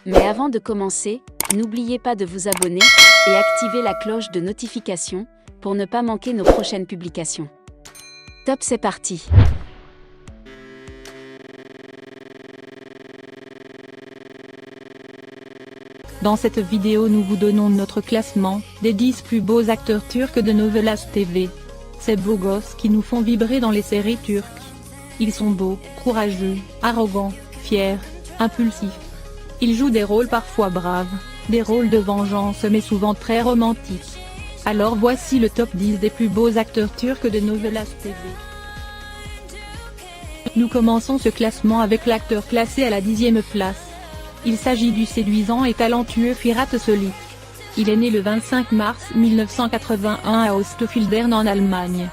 Mais avant de commencer, n'oubliez pas de vous abonner et activer la cloche de notification pour ne pas manquer nos prochaines publications. Top, c'est parti! Dans cette vidéo nous vous donnons notre classement des 10 plus beaux acteurs turcs de Novelas TV. Ces beaux gosses qui nous font vibrer dans les séries turques. Ils sont beaux, courageux, arrogants, fiers, impulsifs. Ils jouent des rôles parfois braves, des rôles de vengeance mais souvent très romantiques. Alors voici le top 10 des plus beaux acteurs turcs de Novelas TV. Nous commençons ce classement avec l'acteur classé à la 10e place. Il s'agit du séduisant et talentueux Firat Çelik. Il est né le 25 mars 1981 à Ostfildern en Allemagne.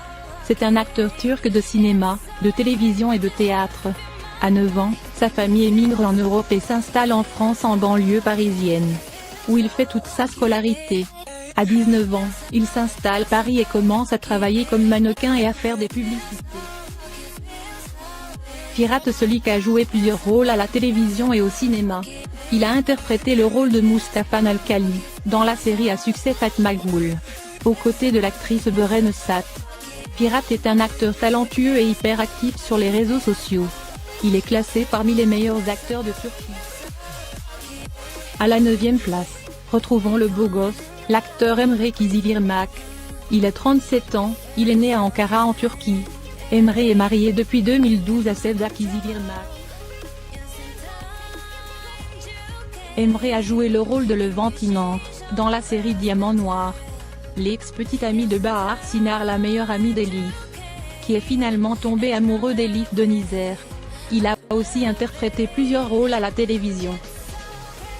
C'est un acteur turc de cinéma, de télévision et de théâtre. À 9 ans, sa famille émigre en Europe et s'installe en France en banlieue parisienne, où il fait toute sa scolarité. À 19 ans, il s'installe à Paris et commence à travailler comme mannequin et à faire des publicités. Firat Çelik a joué plusieurs rôles à la télévision et au cinéma. Il a interprété le rôle de Mustafa Nalkali, dans la série à succès Fatma Gül, aux côtés de l'actrice Beren Saat. Firat est un acteur talentueux et hyperactif sur les réseaux sociaux. Il est classé parmi les meilleurs acteurs de Turquie. À la 9e place, retrouvons le beau gosse, l'acteur Emre Kızılırmak. Il a 37 ans, il est né à Ankara en Turquie. Emre est marié depuis 2012 à Sevda Kızılırmak. Emre a joué le rôle de Levantinante, dans la série Diamant Noir. L'ex-petite amie de Bahar Sinar, la meilleure amie d'Elif, qui est finalement tombé amoureux d'Elif Denizer. Il a aussi interprété plusieurs rôles à la télévision.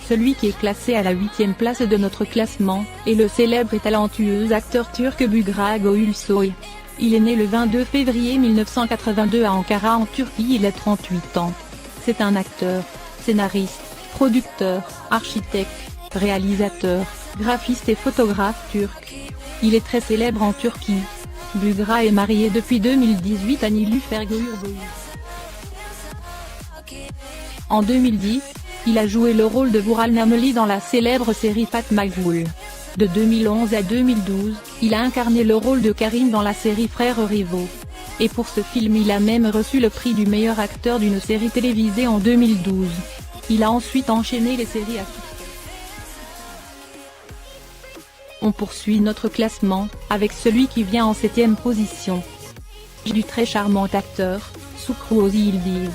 Celui qui est classé à la 8e place de notre classement, est le célèbre et talentueux acteur turc Buğra Gülsoy. Il est né le 22 février 1982 à Ankara en Turquie, il a 38 ans. C'est un acteur, scénariste, producteur, architecte, réalisateur, graphiste et photographe turc. Il est très célèbre en Turquie. Buğra est marié depuis 2018 à Nilüfer Gürbüz. En 2010, il a joué le rôle de Vural Nameli dans la célèbre série Fatma Gül. De 2011 à 2012, il a incarné le rôle de Karim dans la série Frères Rivaux. Et pour ce film il a même reçu le prix du meilleur acteur d'une série télévisée en 2012. Il a ensuite enchaîné les séries à succès. On poursuit notre classement, avec celui qui vient en 7e position. Du très charmant acteur, Şükrü Yıldız.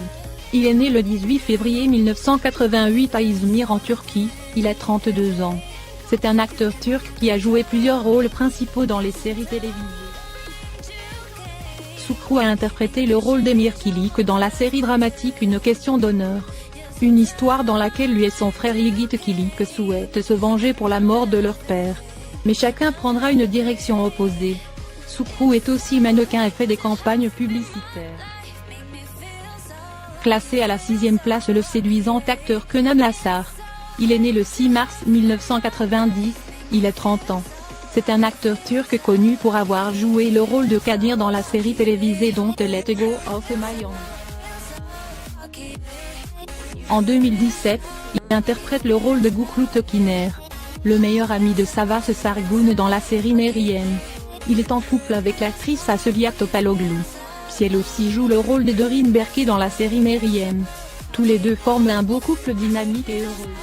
Il est né le 18 février 1988 à İzmir en Turquie, il a 32 ans. C'est un acteur turc qui a joué plusieurs rôles principaux dans les séries télévisées. Şükrü a interprété le rôle d'Emir Kilik dans la série dramatique Une question d'honneur. Une histoire dans laquelle lui et son frère Yiğit Kilik souhaitent se venger pour la mort de leur père. Mais chacun prendra une direction opposée. Şükrü est aussi mannequin et fait des campagnes publicitaires. Classé à la 6e place le séduisant acteur Kenan Lacar. Il est né le 6 mars 1990, il a 30 ans. C'est un acteur turc connu pour avoir joué le rôle de Kadir dans la série télévisée Don't Let Go of My Hand. En 2017, il interprète le rôle de Göklu Tekiner, le meilleur ami de Savas Sargun dans la série Meryem. Il est en couple avec l'actrice Aslia Topaloglu. Elle aussi joue le rôle de Dorin Berke dans la série Meryem. Tous les deux forment un beau couple dynamique et heureux.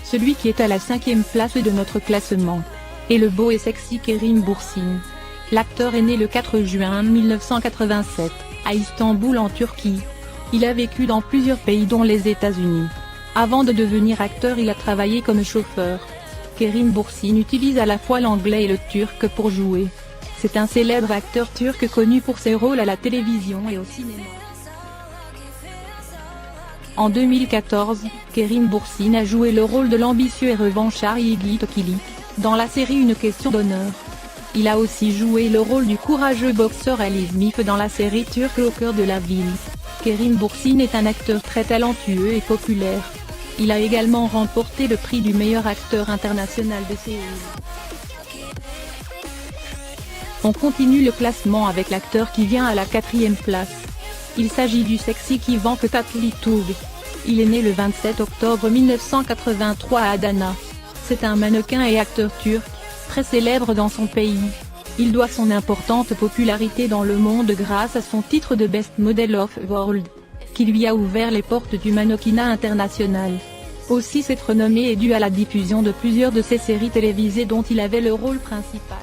Celui qui est à la 5e place de notre classement est le beau et sexy Kerim Bürsin. L'acteur est né le 4 juin 1987, à Istanbul en Turquie. Il a vécu dans plusieurs pays dont les États-Unis. Avant de devenir acteur il a travaillé comme chauffeur. Kerim Bürsin utilise à la fois l'anglais et le turc pour jouer. C'est un célèbre acteur turc connu pour ses rôles à la télévision et au cinéma. En 2014, Kerim Bürsin a joué le rôle de l'ambitieux et revanchard Yiğit Kilik, dans la série Une question d'honneur. Il a aussi joué le rôle du courageux boxeur Ali Smith dans la série turque Au cœur de la ville. Kerim Bürsin est un acteur très talentueux et populaire. Il a également remporté le prix du meilleur acteur international de Séoul. On continue le classement avec l'acteur qui vient à la 4e place. Il s'agit du sexy Kıvanç Tatlıtuğ. Il est né le 27 octobre 1983 à Adana. C'est un mannequin et acteur turc, très célèbre dans son pays. Il doit son importante popularité dans le monde grâce à son titre de Best Model of the World, qui lui a ouvert les portes du mannequinat international. Aussi cette renommée est due à la diffusion de plusieurs de ses séries télévisées dont il avait le rôle principal.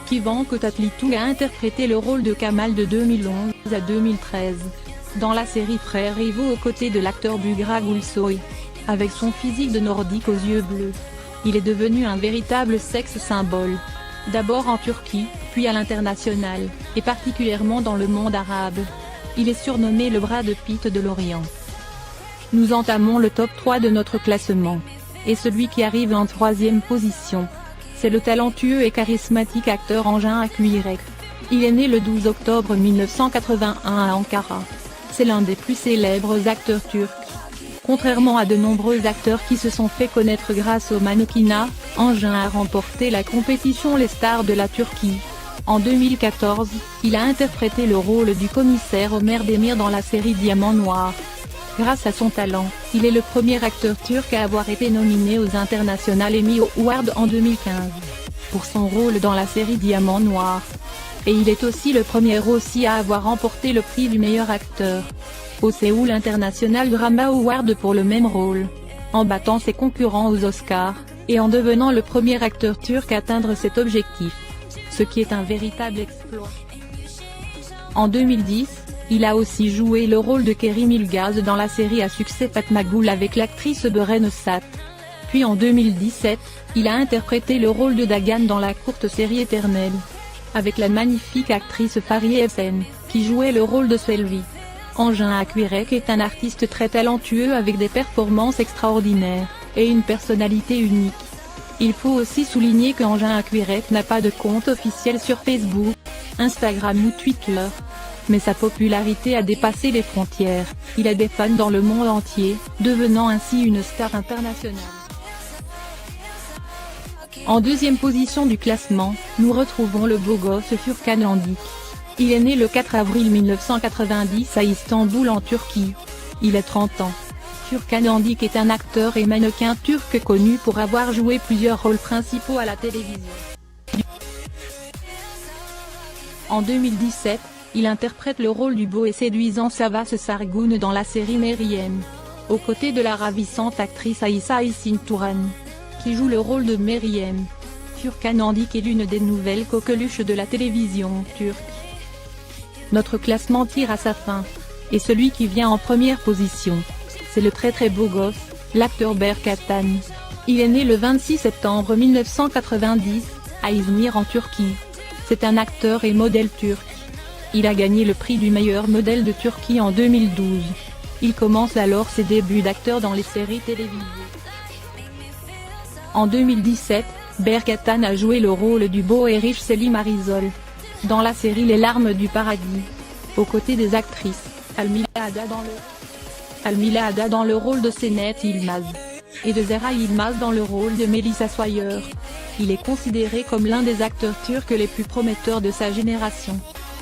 Kıvanç Tatlıtuğ a interprété le rôle de Kamal de 2011 à 2013, dans la série Frères rivaux aux côtés de l'acteur Buğra Gülsoy. Avec son physique de nordique aux yeux bleus, il est devenu un véritable sexe symbole. D'abord en Turquie, puis à l'international, et particulièrement dans le monde arabe. Il est surnommé le Brad Pitt de l'Orient. Nous entamons le top 3 de notre classement. Et celui qui arrive en 3e position, c'est le talentueux et charismatique acteur Engin Aküyürek. Il est né le 12 octobre 1981 à Ankara. C'est l'un des plus célèbres acteurs turcs. Contrairement à de nombreux acteurs qui se sont fait connaître grâce au mannequinat, Engin a remporté la compétition Les Stars de la Turquie. En 2014, il a interprété le rôle du commissaire Ömer Demir dans la série Diamant Noir. Grâce à son talent, il est le premier acteur turc à avoir été nominé aux International Emmy Awards en 2015, pour son rôle dans la série Diamant Noir. Et il est aussi le premier aussi à avoir remporté le prix du meilleur acteur au Seoul International Drama Award pour le même rôle, en battant ses concurrents aux Oscars, et en devenant le premier acteur turc à atteindre cet objectif, ce qui est un véritable exploit. En 2010, il a aussi joué le rôle de Kerim Ilgaz dans la série à succès Fatma Gül avec l'actrice Beren Saat. Puis en 2017, il a interprété le rôle de Dagan dans la courte série Éternelle, avec la magnifique actrice Fariye Evcen, qui jouait le rôle de Selvi. Engin Aküyürek est un artiste très talentueux avec des performances extraordinaires, et une personnalité unique. Il faut aussi souligner qu'Engin Aküyürek n'a pas de compte officiel sur Facebook, Instagram ou Twitter. Mais sa popularité a dépassé les frontières, il a des fans dans le monde entier, devenant ainsi une star internationale. En 2e position du classement, nous retrouvons le beau gosse Furkan Andik. Il est né le 4 avril 1990 à Istanbul en Turquie. Il a 30 ans. Furkan Andik est un acteur et mannequin turc connu pour avoir joué plusieurs rôles principaux à la télévision. En 2017, il interprète le rôle du beau et séduisant Savas Sargun dans la série Meryem, aux côtés de la ravissante actrice Aïssa Aysin Turan, qui joue le rôle de Meryem. Furkan Andik est l'une des nouvelles coqueluches de la télévision turque. Notre classement tire à sa fin, et celui qui vient en première position, c'est le très beau gosse, l'acteur Berk Atan. Il est né le 26 septembre 1990, à İzmir en Turquie. C'est un acteur et modèle turc. Il a gagné le prix du meilleur modèle de Turquie en 2012. Il commence alors ses débuts d'acteur dans les séries télévisées. En 2017, Berk Atan a joué le rôle du beau et riche Selim Arizol, dans la série Les Larmes du Paradis, aux côtés des actrices Almila Ada dans le rôle de Senet Yilmaz, et de Zehra Yilmaz dans le rôle de Melisa Soyer. Il est considéré comme l'un des acteurs turcs les plus prometteurs de sa génération.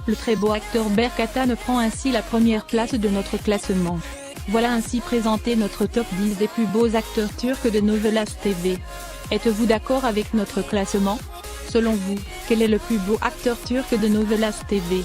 Le très beau acteur Berk Atan prend ainsi la première place de notre classement. Voilà ainsi présenté notre top 10 des plus beaux acteurs turcs de Novelas TV. Êtes-vous d'accord avec notre classement? Selon vous, quel est le plus beau acteur turc de Novelas TV?